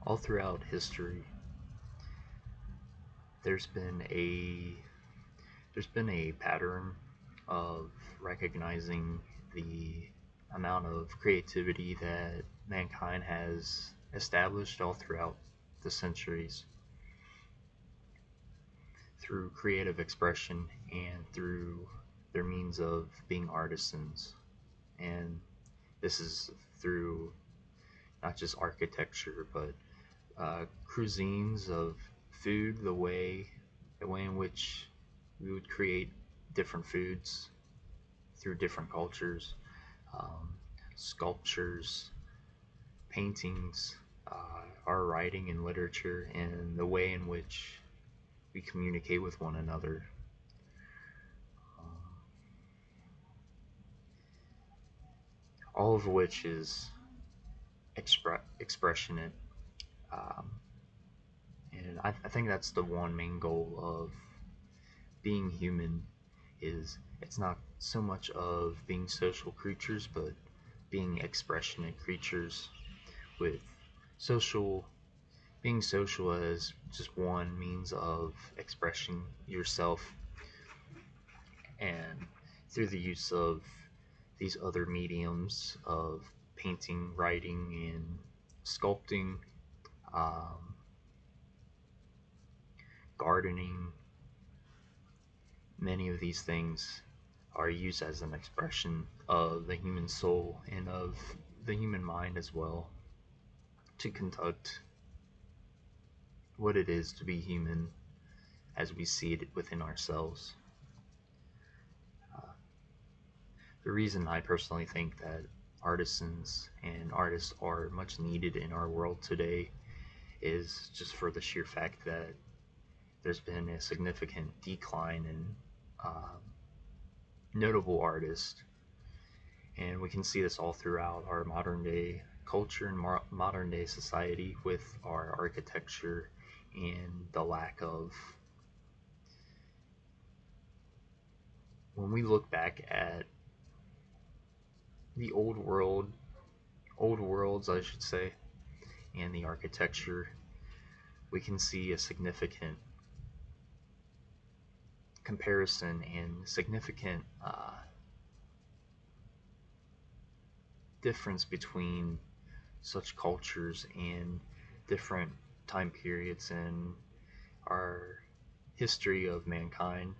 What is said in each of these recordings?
All throughout history, there's been a there's been a pattern of recognizing the amount of creativity that mankind has established all throughout the centuries through creative expression and through their means of being artisans. And this is through not just architecture, but cuisines of food, the way in which we would create different foods through different cultures, um, sculptures, paintings, our writing and literature, and the way in which we communicate with one another. Um, all of which is expressionate. Um, and I think that's the one main goal of being human is it's not so much of being social creatures, but being expressionate creatures with social being social as just one means of expressing yourself and through the use of these other mediums of painting, writing, and sculpting, um, gardening, many of these things are used as an expression of the human soul and of the human mind as well to conduct what it is to be human as we see it within ourselves. Uh, the reason I personally think that artisans and artists are much needed in our world today is just for the sheer fact that there's been a significant decline in uh, notable artists, and we can see this all throughout our modern day culture and modern day society with our architecture and the lack of when we look back at the old worlds, I should say, and the architecture, we can see a significant comparison and significant difference between such cultures and different time periods in our history of mankind,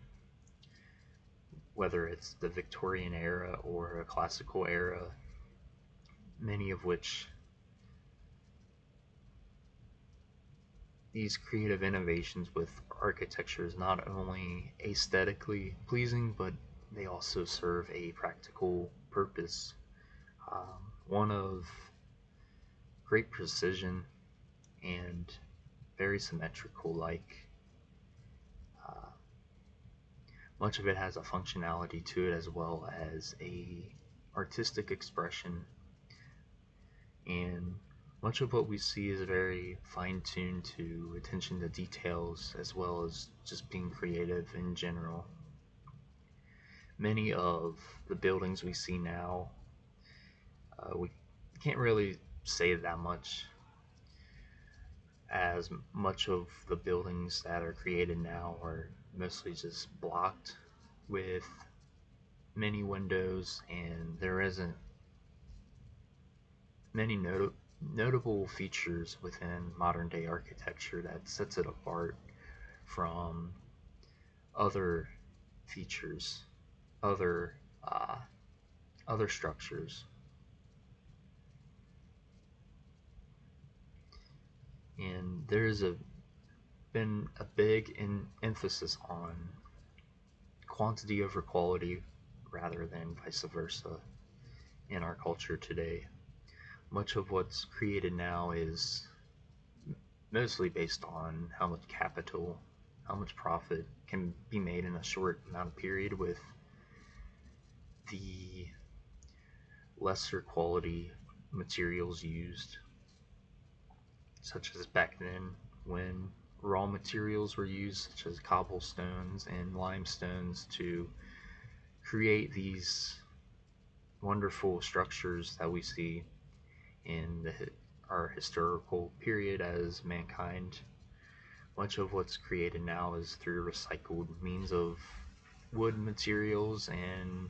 whether it's the Victorian era or a classical era, many of which these creative innovations with architecture is not only aesthetically pleasing, but they also serve a practical purpose, one of great precision and very symmetrical. Like uh, much of it has a functionality to it as well as a artistic expression, and much of what we see is very fine-tuned to attention to details as well as just being creative in general. Many of the buildings we see now, we can't really say that much, as much of the buildings that are created now are mostly just blocked with many windows, and there isn't many notable features within modern day architecture that sets it apart from other features, other uh, other structures, and there's a been a big emphasis on quantity over quality rather than vice versa in our culture today. Much of what's created now is mostly based on how much capital, how much profit can be made in a short amount of period with the lesser quality materials used, such as back then when raw materials were used, such as cobblestones and limestones, to create these wonderful structures that we see in our historical period as mankind, much of what's created now is through recycled means of wood materials and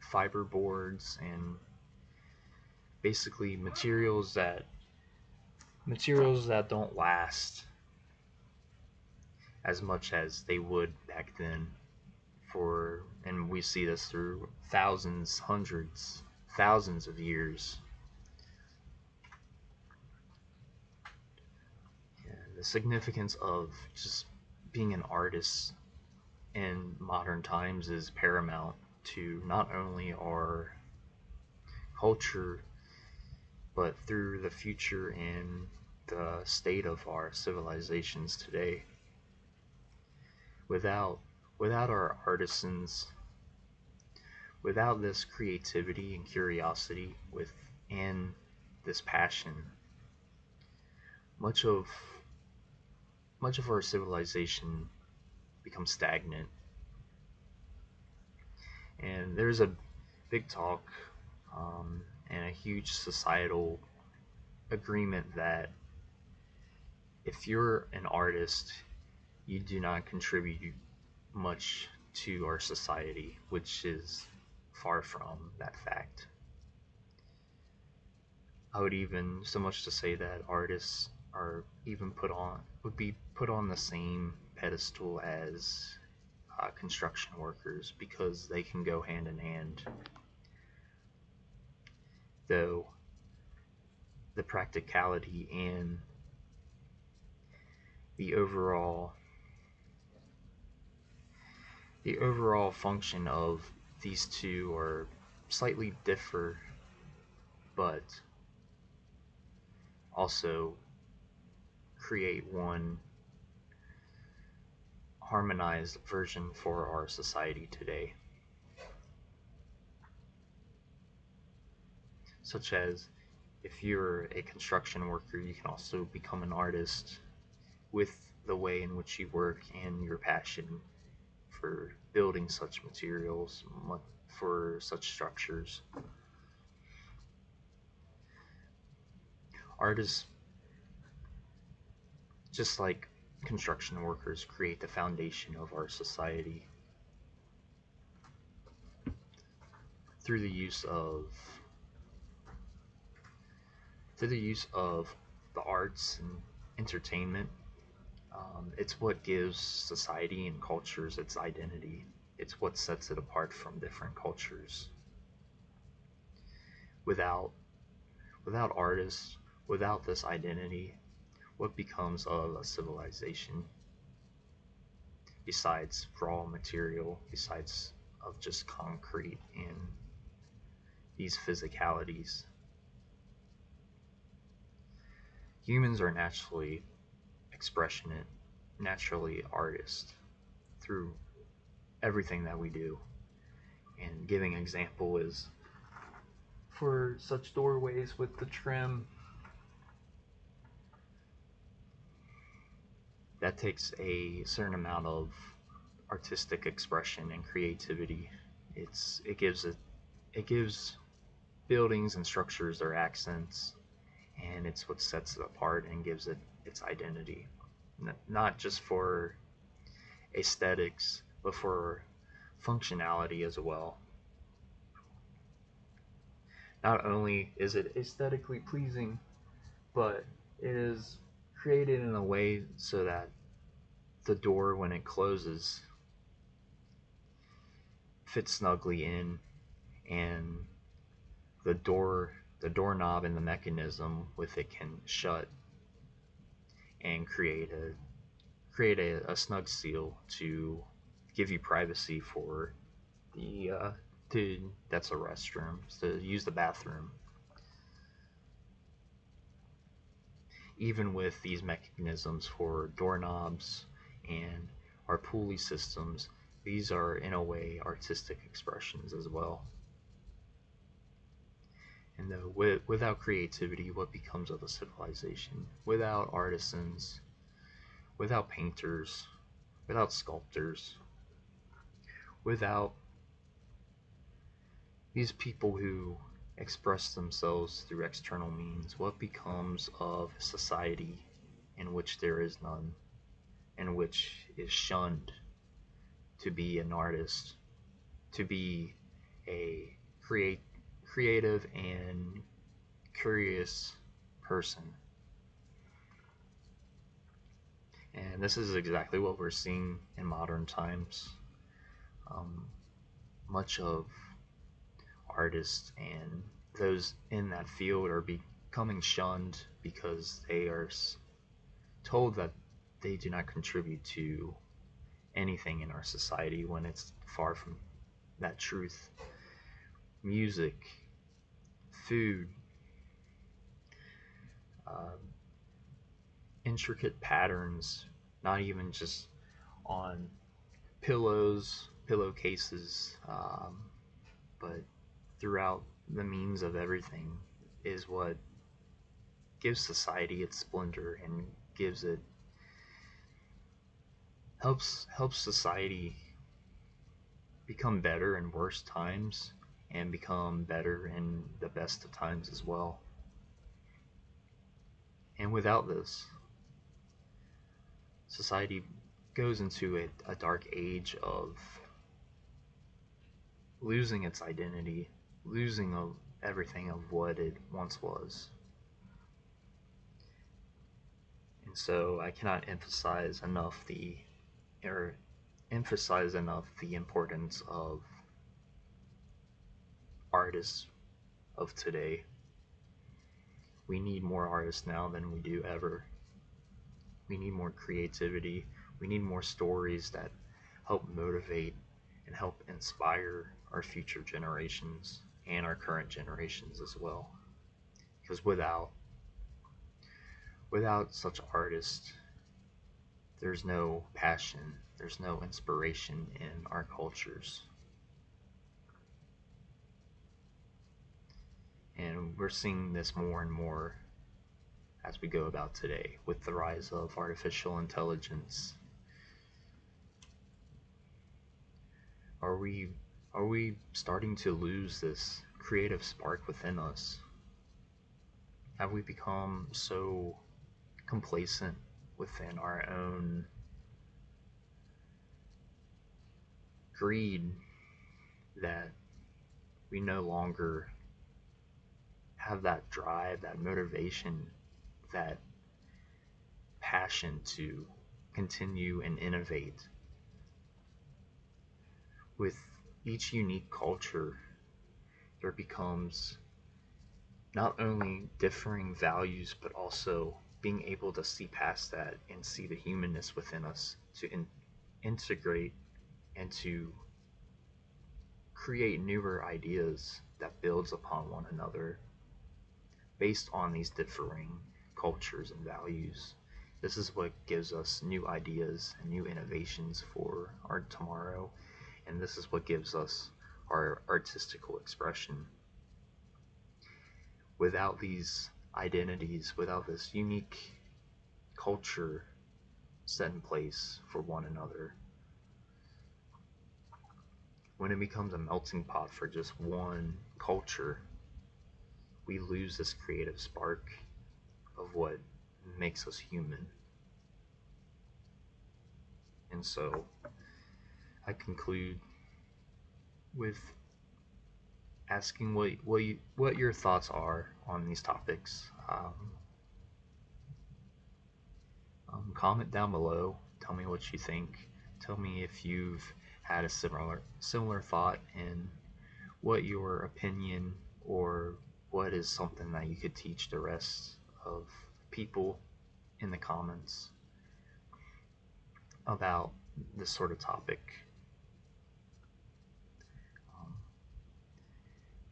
fiber boards and basically materials that don't last as much as they would back then. And we see this through thousands, hundreds, thousands of years. And the significance of just being an artist in modern times is paramount to not only our culture, but through the future and the state of our civilizations today. Without without our artisans, without this creativity and curiosity and this passion, much of much of our civilization becomes stagnant. And there's a big talk and a huge societal agreement that if you're an artist, you do not contribute much to our society, which is far from that fact. I would even so much to say that artists are even would be put on the same pedestal as construction workers because they can go hand in hand. Though the practicality and the overall the overall function of these two are slightly differ, but also create one harmonized version for our society today. Such as if you're a construction worker, you can also become an artist with the way in which you work and your passion for building such materials, for such structures. Artists, just like construction workers, create the foundation of our society through the use of the arts and entertainment. It's what gives society and cultures its identity. It's what sets it apart from different cultures. Without without artists, without this identity, what becomes of a civilization besides raw material, besides of just concrete and these physicalities? Humans are naturally expressionate, naturally artists through everything that we do. And giving example is for such doorways with the trim, that takes a certain amount of artistic expression and creativity. It gives buildings and structures their accents, and it's what sets it apart and gives it its identity. Not just for aesthetics, but for functionality as well. Not only is it aesthetically pleasing, but it is created in a way so that the door, when it closes, fits snugly in, and the doorknob and the mechanism with it can shut and create a snug seal to give you privacy for the that's a restroom, to use the bathroom. Even with these mechanisms for doorknobs and our pulley systems, these are in a way artistic expressions as well. And without creativity, what becomes of a civilization? Without artisans, without painters, without sculptors, without these people who express themselves through external means, what becomes of society in which there is none, in which is shunned to be an artist, to be a creative and curious person? And this is exactly what we're seeing in modern times. Um, much of artists and those in that field are becoming shunned because they are told that they do not contribute to anything in our society when it's far from that truth. Music, food, uh, intricate patterns, not even just on pillows, pillowcases, but throughout the means of everything is what gives society its splendor and gives it helps society become better in worse times and become better in the best of times as well. And without this, society goes into a dark age of losing its identity, losing of everything of what it once was. And so I cannot or emphasize enough the importance of artists of today. We need more artists now than we do ever. We need more creativity. We need more stories that help motivate and help inspire our future generations and our current generations as well. Because without such artists, there's no passion, there's no inspiration in our cultures. And we're seeing this more and more as we go about today with the rise of artificial intelligence. Are we are we starting to lose this creative spark within us? Have we become so complacent within our own greed that we no longer have that drive, that motivation, that passion to continue and innovate? With each unique culture, there becomes not only differing values, but also being able to see past that and see the humanness within us to integrate and to create newer ideas that builds upon one another based on these differing cultures and values. This is what gives us new ideas and new innovations for our tomorrow, and this is what gives us our artistical expression. Without these identities, without this unique culture set in place for one another, when it becomes a melting pot for just one culture, we lose this creative spark of what makes us human. And so I conclude with asking what your thoughts are on these topics. Comment down below. Tell me what you think. Tell me if you've had a similar thought and what your opinion or what is something that you could teach the rest of people in the comments about this sort of topic. Um,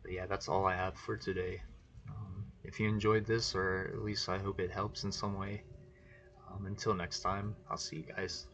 but yeah, that's all I have for today. If you enjoyed this, or at least I hope it helps in some way, until next time, I'll see you guys.